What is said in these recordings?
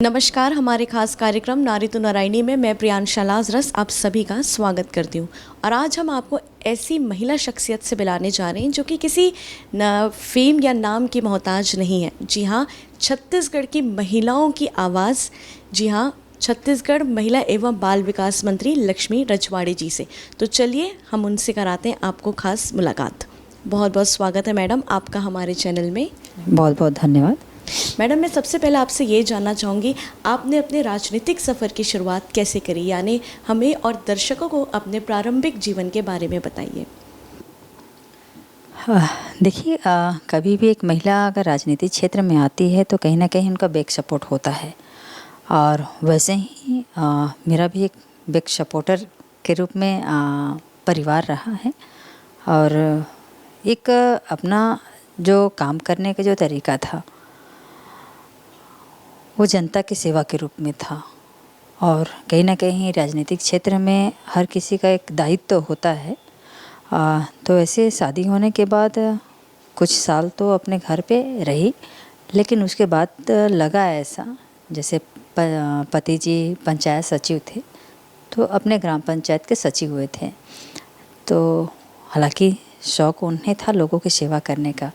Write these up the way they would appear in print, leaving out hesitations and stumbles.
नमस्कार। हमारे खास कार्यक्रम नारी तो नारायणी में मैं प्रियांशा लाजरस आप सभी का स्वागत करती हूँ। और आज हम आपको ऐसी महिला शख्सियत से मिलाने जा रहे हैं जो कि किसी फेम या नाम की मोहताज नहीं है। जी हाँ, छत्तीसगढ़ की महिलाओं की आवाज़। जी हाँ, छत्तीसगढ़ महिला एवं बाल विकास मंत्री लक्ष्मी रजवाड़े जी से। तो चलिए हम उनसे कराते हैं आपको खास मुलाकात। बहुत बहुत स्वागत है मैडम आपका हमारे चैनल में। बहुत बहुत धन्यवाद। मैडम, मैं सबसे पहले आपसे ये जानना चाहूँगी, आपने अपने राजनीतिक सफ़र की शुरुआत कैसे करी? यानी हमें और दर्शकों को अपने प्रारंभिक जीवन के बारे में बताइए। देखिए, कभी भी एक महिला अगर राजनीतिक क्षेत्र में आती है तो कहीं ना कहीं उनका बैक सपोर्ट होता है। और वैसे ही मेरा भी एक बैक सपोर्टर के रूप में परिवार रहा है। और एक अपना जो काम करने का जो तरीका था वो जनता की सेवा के रूप में था। और कहीं ना कहीं राजनीतिक क्षेत्र में हर किसी का एक दायित्व होता है। तो ऐसे शादी होने के बाद कुछ साल तो अपने घर पे रही, लेकिन उसके बाद लगा ऐसा जैसे पति जी पंचायत सचिव थे तो अपने ग्राम पंचायत के सचिव हुए थे। तो हालांकि शौक़ उन्हें था लोगों की सेवा करने का,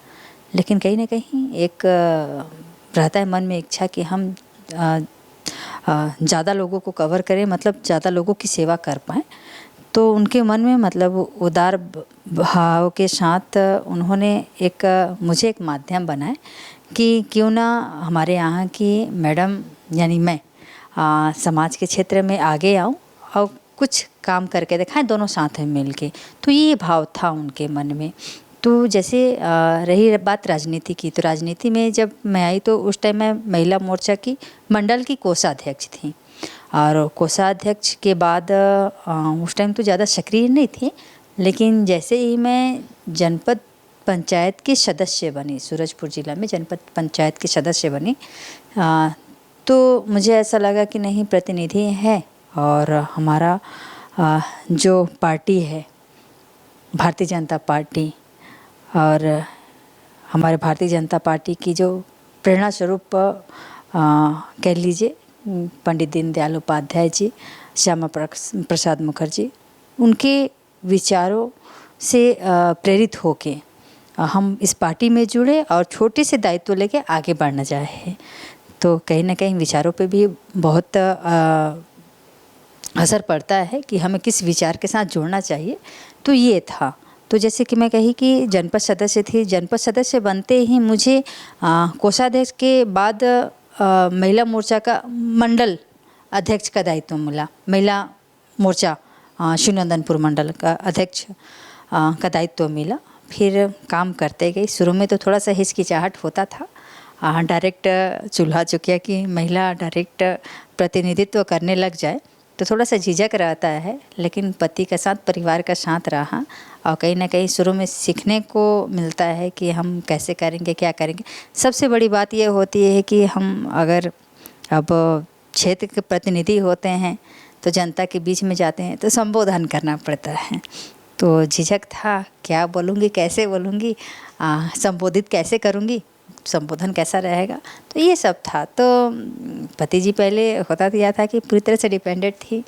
लेकिन कहीं ना कहीं एक रहता है मन में इच्छा कि हम ज़्यादा लोगों को कवर करें, मतलब ज़्यादा लोगों की सेवा कर पाएँ। तो उनके मन में मतलब उदार भाव के साथ उन्होंने मुझे एक माध्यम बनाए कि क्यों ना हमारे यहाँ की मैडम यानी मैं समाज के क्षेत्र में आगे आऊँ और कुछ काम करके दिखाएं दोनों साथ में मिल के। तो ये भाव था उनके मन में। तो जैसे रही बात राजनीति की, तो राजनीति में जब मैं आई तो उस टाइम मैं महिला मोर्चा की मंडल की कोषाध्यक्ष थी। और कोषाध्यक्ष के बाद उस टाइम तो ज़्यादा सक्रिय नहीं थी, लेकिन जैसे ही मैं जनपद पंचायत की सदस्य बनी, सूरजपुर ज़िला में जनपद पंचायत की सदस्य बनी, तो मुझे ऐसा लगा कि नहीं, प्रतिनिधि है और हमारा जो पार्टी है भारतीय जनता पार्टी, और हमारे भारतीय जनता पार्टी की जो प्रेरणा स्वरूप कह लीजिए पंडित दीनदयाल उपाध्याय जी, श्यामा प्रसाद मुखर्जी, उनके विचारों से प्रेरित होके हम इस पार्टी में जुड़े और छोटे से दायित्व लेके आगे बढ़ना चाहे। तो कहीं ना कहीं विचारों पे भी बहुत असर पड़ता है कि हमें किस विचार के साथ जुड़ना चाहिए। तो ये था। तो जैसे कि मैं कही कि जनपद सदस्य थी, जनपद सदस्य बनते ही मुझे कोषाध्यक्ष के बाद महिला मोर्चा का मंडल अध्यक्ष का दायित्व मिला। महिला मोर्चा शिवनंदनपुर मंडल का अध्यक्ष का दायित्व मिला। फिर काम करते गई। शुरू में तो थोड़ा सा हिचकिचाहट होता था, डायरेक्ट चूल्हा चुकिया कि महिला डायरेक्ट प्रतिनिधित्व करने लग जाए तो थोड़ा सा झिझक रहता है, लेकिन पति के साथ परिवार का साथ रहा और कहीं ना कहीं शुरू में सीखने को मिलता है कि हम कैसे करेंगे, क्या करेंगे। सबसे बड़ी बात ये होती है कि हम अगर अब क्षेत्र के प्रतिनिधि होते हैं तो जनता के बीच में जाते हैं तो संबोधन करना पड़ता है। तो झिझक था, क्या बोलूँगी, कैसे बोलूँगी, संबोधित कैसे करूँगी, संबोधन कैसा रहेगा, तो ये सब था। तो पति जी पहले होता तो यह था कि पूरी तरह से डिपेंडेंट थी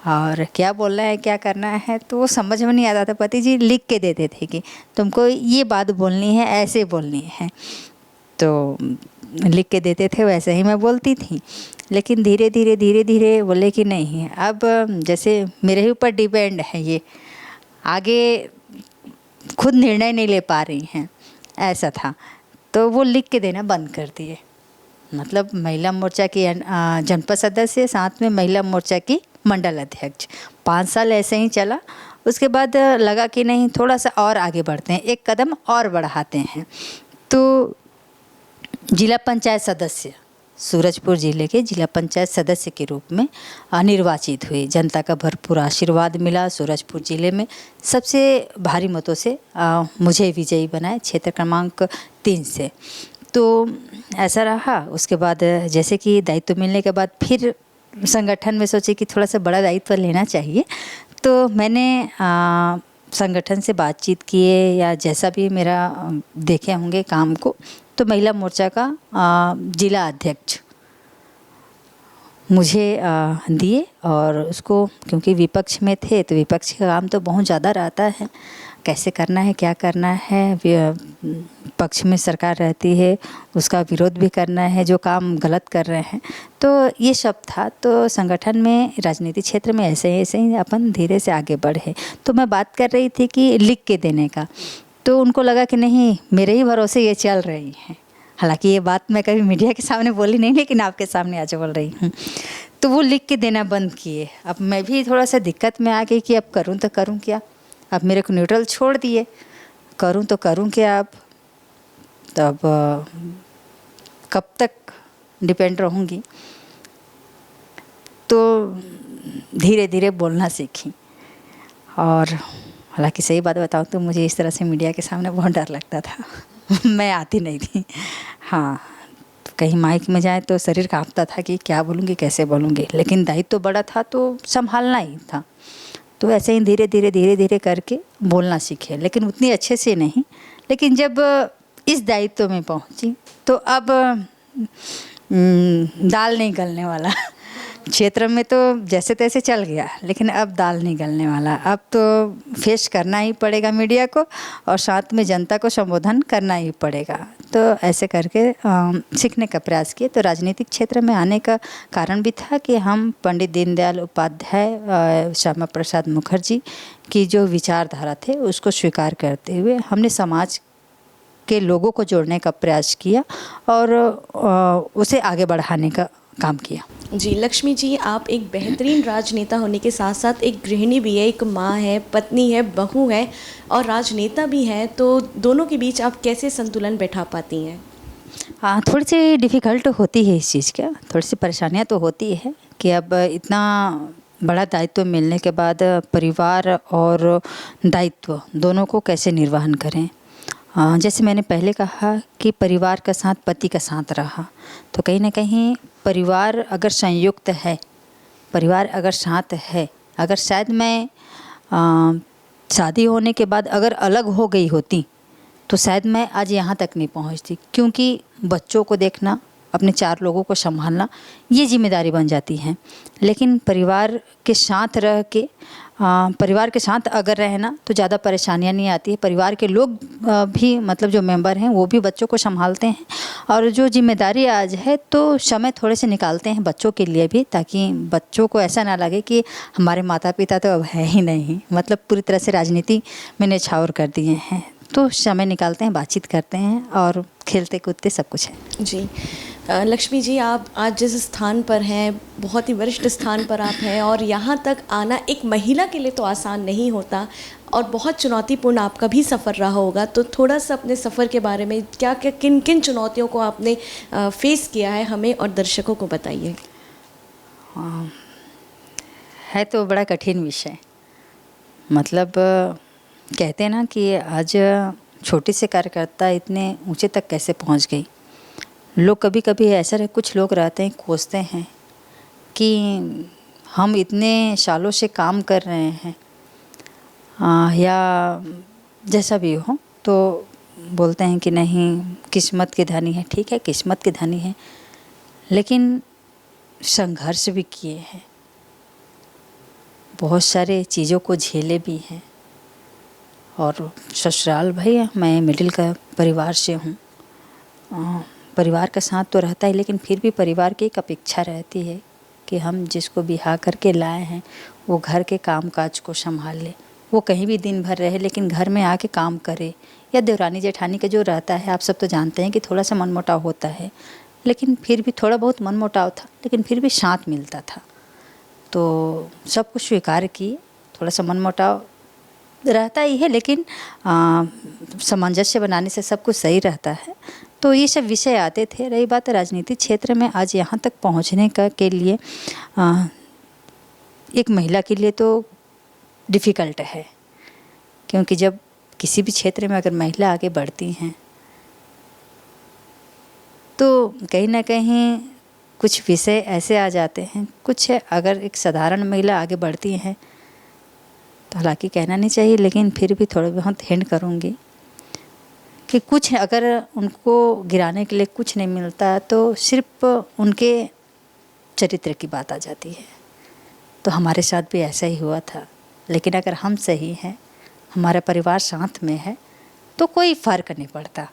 और क्या बोलना है क्या करना है तो वो समझ में नहीं आता था। पति जी लिख के देते थे कि तुमको ये बात बोलनी है, ऐसे बोलनी है, तो लिख के देते थे, वैसे ही मैं बोलती थी। लेकिन धीरे धीरे बोले कि नहीं, अब जैसे मेरे ही ऊपर डिपेंड है, ये आगे खुद निर्णय नहीं ले पा रही हैं, ऐसा था। तो वो लिख के देना बंद कर दिए। मतलब महिला मोर्चा की जनपद सदस्य, साथ में महिला मोर्चा की मंडल अध्यक्ष। 5 साल ऐसे ही चला। उसके बाद लगा कि नहीं, थोड़ा सा और आगे बढ़ते हैं, एक कदम और बढ़ाते हैं। तो जिला पंचायत सदस्य, सूरजपुर ज़िले के जिला पंचायत सदस्य के रूप में निर्वाचित हुई। जनता का भरपूर आशीर्वाद मिला। सूरजपुर ज़िले में सबसे भारी मतों से मुझे विजयी बनाए, क्षेत्र क्रमांक 3 से। तो ऐसा रहा। उसके बाद जैसे कि दायित्व मिलने के बाद फिर संगठन में सोचे कि थोड़ा सा बड़ा दायित्व लेना चाहिए। तो मैंने संगठन से बातचीत किए या जैसा भी मेरा देखे होंगे काम को, तो महिला मोर्चा का जिला अध्यक्ष मुझे दिए, और उसको क्योंकि विपक्ष में थे तो विपक्ष का काम तो बहुत ज़्यादा रहता है, कैसे करना है, क्या करना है, पक्ष में सरकार रहती है उसका विरोध भी करना है जो काम गलत कर रहे हैं, तो ये सब था। तो संगठन में, राजनीति क्षेत्र में ऐसे ही अपन धीरे से आगे बढ़े। तो मैं बात कर रही थी कि लिख के देने का, तो उनको लगा कि नहीं मेरे ही भरोसे ये चल रही हैं। हालांकि ये बात मैं कभी मीडिया के सामने बोली नहीं, लेकिन आपके सामने आज बोल रही हूँ। तो वो लिख के देना बंद किए। अब मैं भी थोड़ा सा दिक्कत में आ गई कि अब करूँ तो करूँ क्या। अब मेरे को न्यूट्रल छोड़ दिए, करूँ तो करूँ क्या अब। तब कब तक डिपेंड रहूँगी। तो धीरे धीरे बोलना सीखी। और हालांकि सही बात बताऊँ तो मुझे इस तरह से मीडिया के सामने बहुत डर लगता था। मैं आती नहीं थी। हाँ, कहीं माइक में जाए तो शरीर कांपता था कि क्या बोलूँगी, कैसे बोलूँगी। लेकिन दायित्व तो बड़ा था तो संभालना ही था। तो ऐसे ही धीरे धीरे करके बोलना सीखे, लेकिन उतनी अच्छे से नहीं। लेकिन जब इस दायित्व में पहुँची तो अब दाल नहीं गलने वाला। क्षेत्र में तो जैसे तैसे चल गया, लेकिन अब दाल नहीं गलने वाला। अब तो फेस करना ही पड़ेगा मीडिया को, और साथ में जनता को संबोधन करना ही पड़ेगा। तो ऐसे करके सीखने का प्रयास किए। तो राजनीतिक क्षेत्र में आने का कारण भी था कि हम पंडित दीनदयाल उपाध्याय, श्यामा प्रसाद मुखर्जी की जो विचारधारा थे उसको स्वीकार करते हुए हमने समाज के लोगों को जोड़ने का प्रयास किया और उसे आगे बढ़ाने का काम किया। जी लक्ष्मी जी, आप एक बेहतरीन राजनेता होने के साथ साथ एक गृहिणी भी है, एक माँ है, पत्नी है, बहू है और राजनेता भी हैं। तो दोनों के बीच आप कैसे संतुलन बैठा पाती हैं? हाँ, थोड़ी सी डिफ़िकल्ट होती है इस चीज़ का, थोड़ी सी परेशानियाँ तो होती है कि अब इतना बड़ा दायित्व मिलने के बाद परिवार और दायित्व दोनों को कैसे निर्वहन करें। जैसे मैंने पहले कहा कि परिवार का साथ पति का साथ रहा, तो कहीं ना कहीं परिवार अगर संयुक्त है, परिवार अगर साथ है, अगर शायद मैं शादी होने के बाद अगर अलग हो गई होती तो शायद मैं आज यहाँ तक नहीं पहुँचती। क्योंकि बच्चों को देखना, अपने 4 लोगों को संभालना, ये जिम्मेदारी बन जाती है। लेकिन परिवार के साथ रह के, परिवार के साथ अगर रहना तो ज़्यादा परेशानियाँ नहीं आती है। परिवार के लोग भी, मतलब जो मेंबर हैं वो भी बच्चों को संभालते हैं, और जो जिम्मेदारी आज है तो समय थोड़े से निकालते हैं बच्चों के लिए भी, ताकि बच्चों को ऐसा ना लगे कि हमारे माता पिता तो अब है ही नहीं, मतलब पूरी तरह से राजनीति में न्यौछावर कर दिए हैं। तो समय निकालते हैं, बातचीत करते हैं और खेलते कूदते सब कुछ है। जी लक्ष्मी जी, आप आज जिस स्थान पर हैं, बहुत ही वरिष्ठ स्थान पर आप हैं, और यहाँ तक आना एक महिला के लिए तो आसान नहीं होता और बहुत चुनौतीपूर्ण आपका भी सफ़र रहा होगा। तो थोड़ा सा अपने सफ़र के बारे में, क्या क्या किन किन चुनौतियों को आपने फेस किया है, हमें और दर्शकों को बताइए। है तो बड़ा कठिन विषय। मतलब कहते हैं ना कि आज छोटी से कार्यकर्ता इतने ऊंचे तक कैसे पहुंच गई। लोग कभी कभी ऐसा रहे, कुछ लोग रहते हैं, कोसते हैं कि हम इतने सालों से काम कर रहे हैं, या जैसा भी हो, तो बोलते हैं कि नहीं किस्मत की धनी है। ठीक है, किस्मत की धनी है, लेकिन संघर्ष भी किए हैं, बहुत सारे चीज़ों को झेले भी हैं। और ससुराल, भैया मैं मिडिल का परिवार से हूँ, परिवार का साथ तो रहता है, लेकिन फिर भी परिवार की एक अपेक्षा रहती है कि हम जिसको बिहा करके लाए हैं वो घर के काम काज को संभाल ले, वो कहीं भी दिन भर रहे लेकिन घर में आके काम करे। या देवरानी जेठानी का जो रहता है, आप सब तो जानते हैं कि थोड़ा सा मनमुटाव होता है, लेकिन फिर भी थोड़ा बहुत मनमुटाव था, लेकिन फिर भी साथ मिलता था। तो सब कुछ स्वीकार किए, थोड़ा सा मनमुटाव रहता ही है, लेकिन सामंजस्य बनाने से सब कुछ सही रहता है। तो ये सब विषय आते थे। रही बात राजनीतिक क्षेत्र में आज यहाँ तक पहुँचने का के लिए, एक महिला के लिए तो डिफ़िकल्ट है, क्योंकि जब किसी भी क्षेत्र में अगर महिला आगे बढ़ती हैं तो कहीं ना कहीं कुछ विषय ऐसे आ जाते हैं। कुछ अगर एक साधारण महिला आगे बढ़ती हैं तो, हालांकि कहना नहीं चाहिए, लेकिन फिर भी थोड़ा बहुत हिंट करूँगी कि कुछ अगर उनको गिराने के लिए कुछ नहीं मिलता तो सिर्फ उनके चरित्र की बात आ जाती है। तो हमारे साथ भी ऐसा ही हुआ था, लेकिन अगर हम सही हैं, हमारा परिवार साथ में है, तो कोई फ़र्क नहीं पड़ता।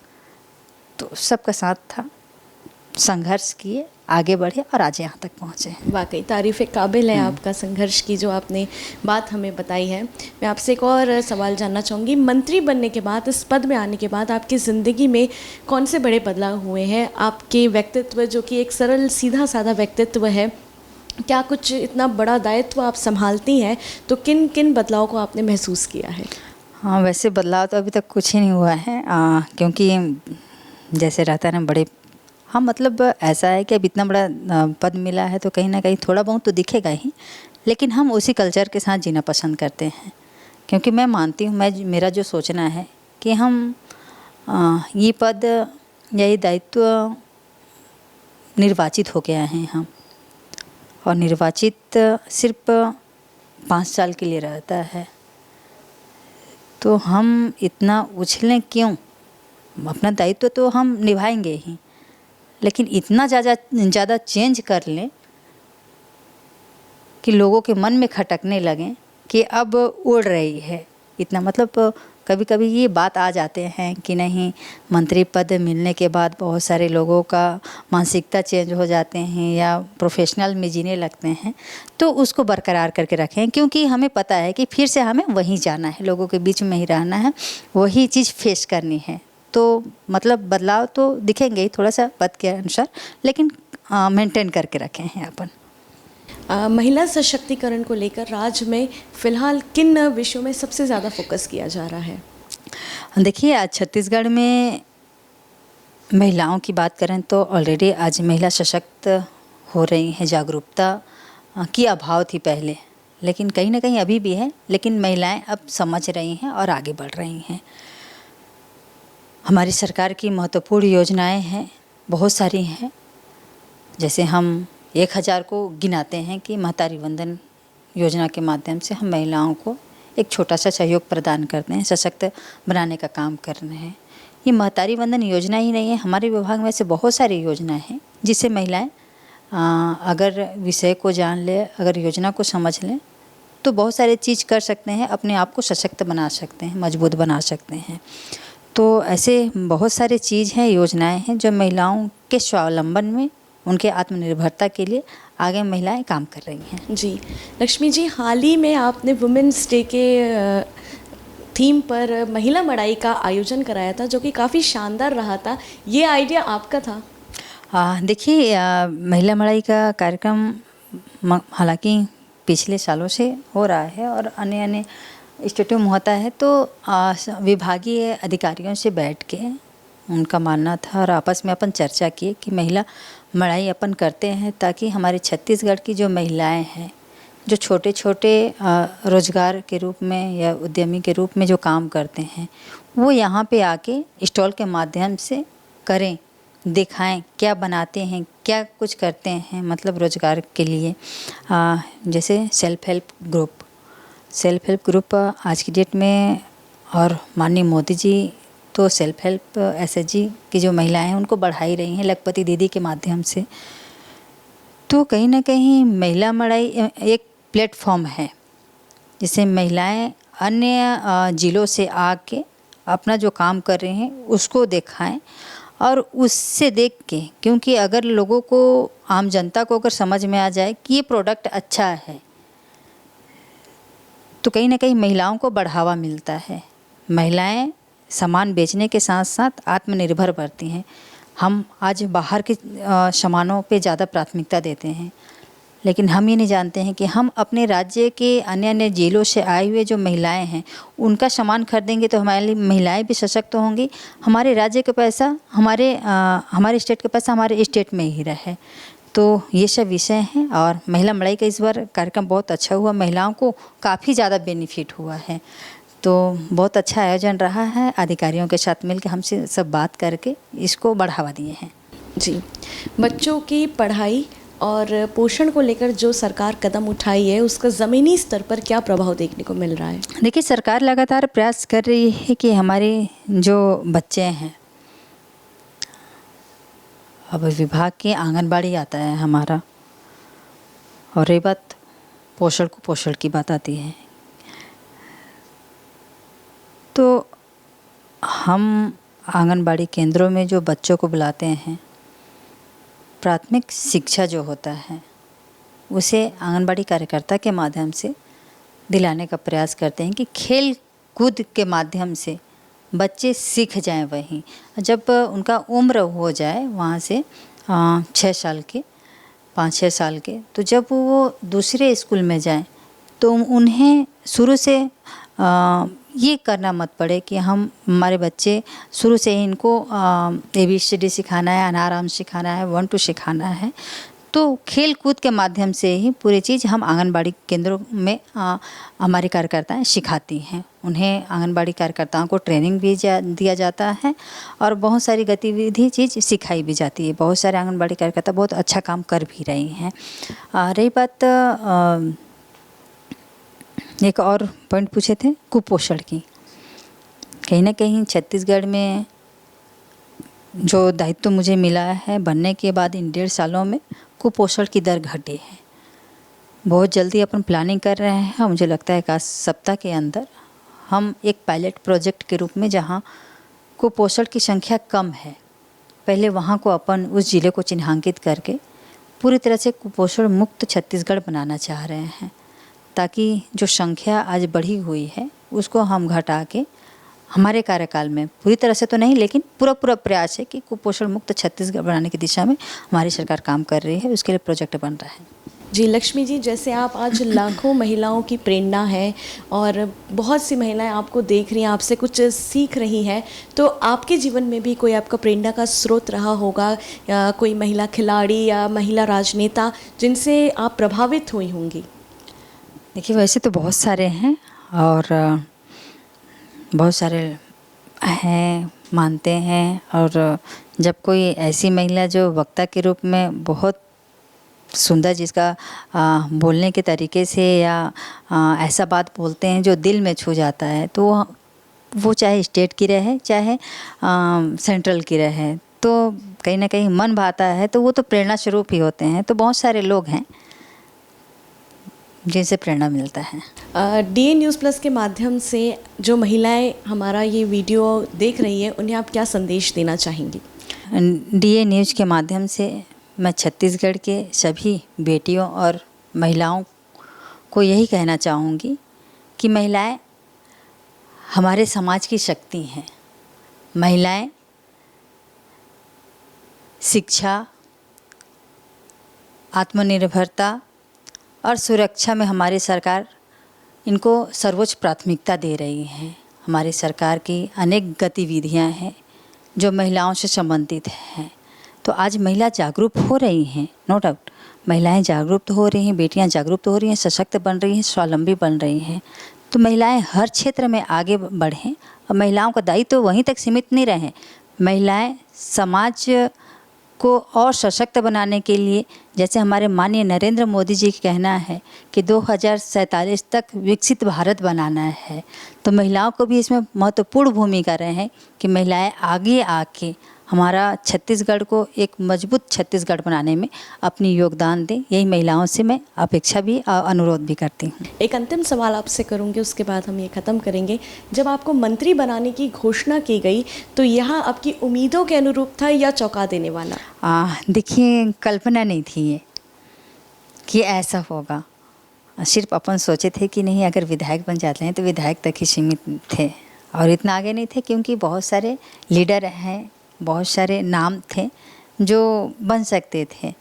तो सबका साथ था, संघर्ष किए, आगे बढ़े और आज यहाँ तक पहुँचे। वाकई तारीफ़ काबिल है आपका संघर्ष की जो आपने बात हमें बताई है। मैं आपसे एक और सवाल जानना चाहूँगी, मंत्री बनने के बाद, इस पद में आने के बाद आपकी ज़िंदगी में कौन से बड़े बदलाव हुए हैं? आपके व्यक्तित्व, जो कि एक सरल सीधा साधा व्यक्तित्व है, क्या कुछ इतना बड़ा दायित्व आप संभालती हैं, तो किन किन बदलाव को आपने महसूस किया है? हाँ, वैसे बदलाव तो अभी तक कुछ ही नहीं हुआ है, क्योंकि जैसे रहता है ना बड़े, हाँ मतलब ऐसा है कि अब इतना बड़ा पद मिला है तो कहीं ना कहीं थोड़ा बहुत तो दिखेगा ही, लेकिन हम उसी कल्चर के साथ जीना पसंद करते हैं। क्योंकि मैं मानती हूँ, मेरा जो सोचना है कि हम ये पद या ये दायित्व निर्वाचित हो गया हैं हम, और निर्वाचित सिर्फ 5 साल के लिए रहता है, तो हम इतना उछलें क्यों? अपना दायित्व तो हम निभाएंगे ही, लेकिन इतना ज़्यादा चेंज कर लें कि लोगों के मन में खटकने लगें कि अब उड़ रही है। इतना मतलब कभी कभी ये बात आ जाते हैं कि नहीं, मंत्री पद मिलने के बाद बहुत सारे लोगों का मानसिकता चेंज हो जाते हैं या प्रोफेशनल में जीने लगते हैं, तो उसको बरकरार करके रखें, क्योंकि हमें पता है कि फिर से हमें वहीं जाना है, लोगों के बीच में ही रहना है, वही चीज़ फेस करनी है। तो मतलब बदलाव तो दिखेंगे ही थोड़ा सा पद के अनुसार, लेकिन मेंटेन करके रखें हैं अपन। महिला सशक्तिकरण को लेकर राज्य में फ़िलहाल किन विषयों में सबसे ज़्यादा फोकस किया जा रहा है? देखिए, आज छत्तीसगढ़ में महिलाओं की बात करें तो ऑलरेडी आज महिला सशक्त हो रही हैं। जागरूकता की अभाव थी पहले, लेकिन कहीं ना कहीं अभी भी है, लेकिन महिलाएं अब समझ रही हैं और आगे बढ़ रही हैं। हमारी सरकार की महत्वपूर्ण योजनाएं हैं, बहुत सारी हैं। जैसे हम 1000 को गिनाते हैं कि महतारी वंदन योजना के माध्यम से हम महिलाओं को एक छोटा सा सहयोग प्रदान करते हैं, सशक्त बनाने का काम कर रहे हैं। ये महतारी वंदन योजना ही नहीं है, हमारे विभाग में ऐसे बहुत सारी योजनाएं हैं जिससे महिलाएं अगर विषय को जान ले, अगर योजना को समझ लें, तो बहुत सारे चीज़ कर सकते हैं, अपने आप को सशक्त बना सकते हैं, मजबूत बना सकते हैं। तो ऐसे बहुत सारे चीज़ हैं, योजनाएं हैं जो महिलाओं के स्वावलंबन में, उनके आत्मनिर्भरता के लिए आगे महिलाएं काम कर रही हैं। जी लक्ष्मी जी, हाल ही में आपने वुमेंस डे के थीम पर महिला मड़ाई का आयोजन कराया था, जो कि काफ़ी शानदार रहा था। ये आइडिया आपका था? देखिए, महिला मड़ाई का कार्यक्रम हालांकि पिछले सालों से हो रहा है और अन्य अन्य स्टेटों में होता है, तो विभागीय अधिकारियों से बैठ के उनका मानना था और आपस में अपन चर्चा किए कि महिला मड़ाई अपन करते हैं ताकि हमारे छत्तीसगढ़ की जो महिलाएं हैं, जो छोटे छोटे रोजगार के रूप में या उद्यमी के रूप में जो काम करते हैं, वो यहाँ पे आके स्टॉल के माध्यम से करें, दिखाएं क्या बनाते हैं, क्या कुछ करते हैं, मतलब रोजगार के लिए। जैसे सेल्फ हेल्प ग्रुप आज की डेट में, और माननीय मोदी जी तो सेल्फ हेल्प SHG की जो महिलाएं हैं उनको बढ़ा ही रही हैं लखपति दीदी के माध्यम से। तो कहीं ना कहीं महिला मड़ाई एक प्लेटफॉर्म है जिससे महिलाएं अन्य जिलों से आके अपना जो काम कर रहे हैं उसको दिखाएं, और उससे देख के, क्योंकि अगर लोगों को, आम जनता को अगर समझ में आ जाए कि ये प्रोडक्ट अच्छा है, तो कहीं ना कहीं महिलाओं को बढ़ावा मिलता है। महिलाएं सामान बेचने के साथ साथ आत्मनिर्भर बनती हैं। हम आज बाहर के सामानों पे ज़्यादा प्राथमिकता देते हैं, लेकिन हम ये नहीं जानते हैं कि हम अपने राज्य के अन्य अन्य जिलों से आए हुए जो महिलाएं हैं उनका सामान खरीदेंगे तो हमारी महिलाएं भी सशक्त होंगी, हमारे राज्य का पैसा, हमारे स्टेट का पैसा हमारे स्टेट में ही रहे। तो ये सब विषय हैं, और महिला मड़ाई का इस बार कार्यक्रम बहुत अच्छा हुआ, महिलाओं को काफ़ी ज़्यादा बेनिफिट हुआ है। तो बहुत अच्छा आयोजन रहा है, अधिकारियों के साथ मिलकर हमसे सब बात करके इसको बढ़ावा दिए हैं। जी, बच्चों की पढ़ाई और पोषण को लेकर जो सरकार कदम उठाई है, उसका ज़मीनी स्तर पर क्या प्रभाव देखने को मिल रहा है? देखिए, सरकार लगातार प्रयास कर रही है कि हमारे जो बच्चे हैं, अब विभाग के आंगनबाड़ी आता है हमारा, और रही बात पोषण की बात आती है, तो हम आंगनबाड़ी केंद्रों में जो बच्चों को बुलाते हैं, प्राथमिक शिक्षा जो होता है उसे आंगनबाड़ी कार्यकर्ता के माध्यम से दिलाने का प्रयास करते हैं कि खेल कूद के माध्यम से बच्चे सीख जाएं। वहीं जब उनका उम्र हो जाए वहाँ से 6 साल के, 5-6 साल के, तो जब वो दूसरे स्कूल में जाएं तो उन्हें शुरू से ये करना मत पड़े कि हमारे बच्चे शुरू से ही इनको ABCD सिखाना है, अनाराम सिखाना है, 1-2 सिखाना है। तो खेल कूद के माध्यम से ही पूरी चीज़ हम आंगनबाड़ी केंद्रों में हमारी कार्यकर्ताएं सिखाती हैं। उन्हें आंगनबाड़ी कार्यकर्ताओं को ट्रेनिंग भी दिया जाता है और बहुत सारी गतिविधि चीज़ सिखाई भी जाती है। बहुत सारे आंगनबाड़ी कार्यकर्ता बहुत अच्छा काम कर भी रही हैं। रही बात एक और पॉइंट पूछे थे कुपोषण की। कहीं ना कहीं छत्तीसगढ़ में जो दायित्व मुझे मिला है बनने के बाद इन 1.5 सालों में कुपोषण की दर घटी है। बहुत जल्दी अपन प्लानिंग कर रहे हैं। मुझे लगता है एक आध सप्ताह के अंदर हम एक पायलट प्रोजेक्ट के रूप में, जहां कुपोषण की संख्या कम है, पहले वहां को अपन उस ज़िले को चिन्हांकित करके पूरी तरह से कुपोषण मुक्त छत्तीसगढ़ बनाना चाह रहे हैं, ताकि जो संख्या आज बढ़ी हुई है उसको हम घटा के हमारे कार्यकाल में, पूरी तरह से तो नहीं लेकिन पूरा प्रयास है कि कुपोषण मुक्त छत्तीसगढ़ बनाने की दिशा में हमारी सरकार काम कर रही है। उसके लिए प्रोजेक्ट बन रहा है। जी लक्ष्मी जी, जैसे आप आज लाखों महिलाओं की प्रेरणा है और बहुत सी महिलाएं आपको देख रही हैं, आपसे कुछ सीख रही हैं, तो आपके जीवन में भी कोई आपका प्रेरणा का स्रोत रहा होगा, या कोई महिला खिलाड़ी या महिला राजनेता जिनसे आप प्रभावित हुई होंगी? देखिए, वैसे तो बहुत सारे हैं और बहुत सारे हैं, मानते हैं। और जब कोई ऐसी महिला जो वक्ता के रूप में बहुत सुंदर, जिसका बोलने के तरीके से या ऐसा बात बोलते हैं जो दिल में छू जाता है, तो वो चाहे स्टेट की रहे चाहे सेंट्रल की रहे, तो कहीं ना कहीं मन भाता है, तो वो तो प्रेरणा स्वरूप ही होते हैं। तो बहुत सारे लोग हैं जिनसे प्रेरणा मिलता है। DA न्यूज़ प्लस के माध्यम से जो महिलाएं हमारा ये वीडियो देख रही हैं, उन्हें आप क्या संदेश देना चाहेंगी? DA न्यूज़ के माध्यम से मैं छत्तीसगढ़ के सभी बेटियों और महिलाओं को यही कहना चाहूँगी कि महिलाएं हमारे समाज की शक्ति हैं। महिलाएं शिक्षा, आत्मनिर्भरता और सुरक्षा में हमारी सरकार इनको सर्वोच्च प्राथमिकता दे रही है। हमारी सरकार की अनेक गतिविधियां हैं जो महिलाओं से संबंधित हैं। तो आज महिला जागरूक हो रही हैं, नो डाउट, महिलाएं जागरूक हो रही हैं, बेटियां जागरूक हो रही हैं, सशक्त बन रही हैं, स्वावलंबी बन रही हैं। तो महिलाएं हर क्षेत्र में आगे बढ़ें और महिलाओं का दायित्व तो वहीं तक सीमित नहीं रहे। महिलाएं समाज को और सशक्त बनाने के लिए, जैसे हमारे माननीय नरेंद्र मोदी जी का कहना है कि 2047 तक विकसित भारत बनाना है, तो महिलाओं को भी इसमें महत्वपूर्ण भूमिका रहे हैं कि महिलाएं आगे आके हमारा छत्तीसगढ़ को एक मजबूत छत्तीसगढ़ बनाने में अपनी योगदान दें। यही महिलाओं से मैं अपेक्षा भी अनुरोध भी करती हूँ। एक अंतिम सवाल आपसे करूँगी, उसके बाद हम ये ख़त्म करेंगे। जब आपको मंत्री बनाने की घोषणा की गई तो यहाँ आपकी उम्मीदों के अनुरूप था या चौंका देने वाला? देखिए, कल्पना नहीं थी ये कि ऐसा होगा। सिर्फ अपन सोचे थे कि नहीं, अगर विधायक बन जाते हैं तो विधायक तक ही सीमित थे और इतना आगे नहीं थे, क्योंकि बहुत सारे लीडर हैं, बहुत सारे नाम थे जो बन सकते थे।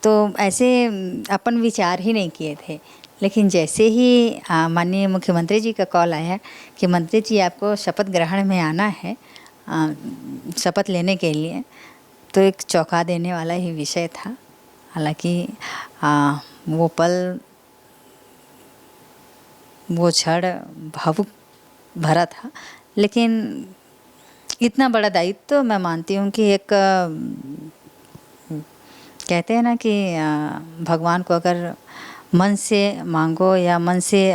तो ऐसे अपन विचार ही नहीं किए थे। लेकिन जैसे ही माननीय मुख्यमंत्री जी का कॉल आया कि मंत्री जी आपको शपथ ग्रहण में आना है, शपथ लेने के लिए, तो एक चौंका देने वाला ही विषय था। हालांकि वो पल, वो क्षण भावुक भरा था, लेकिन इतना बड़ा दायित्व तो मैं मानती हूँ कि एक कहते हैं ना कि भगवान को अगर मन से मांगो या मन से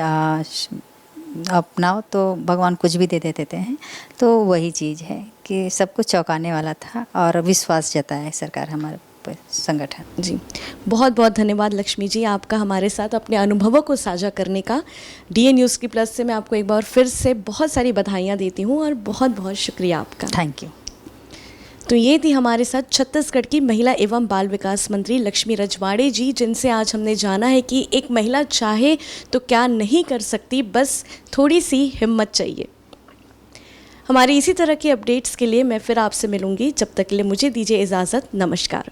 अपनाओ तो भगवान कुछ भी दे देते हैं। तो वही चीज़ है कि सब कुछ चौंकाने वाला था और विश्वास जताया है सरकार हमारे संगठन। जी, बहुत बहुत धन्यवाद लक्ष्मी जी आपका हमारे साथ अपने अनुभवों को साझा करने का। DA न्यूज़ की प्लस से मैं आपको एक बार फिर से बहुत सारी बधाइयाँ देती हूँ और बहुत बहुत शुक्रिया आपका। Thank you. तो ये थी हमारे साथ छत्तीसगढ़ की महिला एवं बाल विकास मंत्री लक्ष्मी रजवाड़े जी, जिनसे आज हमने जाना है कि एक महिला चाहे तो क्या नहीं कर सकती, बस थोड़ी सी हिम्मत चाहिए। हमारी इसी तरह की अपडेट्स के लिए मैं फिर आपसे मिलूंगी, जब तक के लिए मुझे दीजिए इजाज़त। नमस्कार।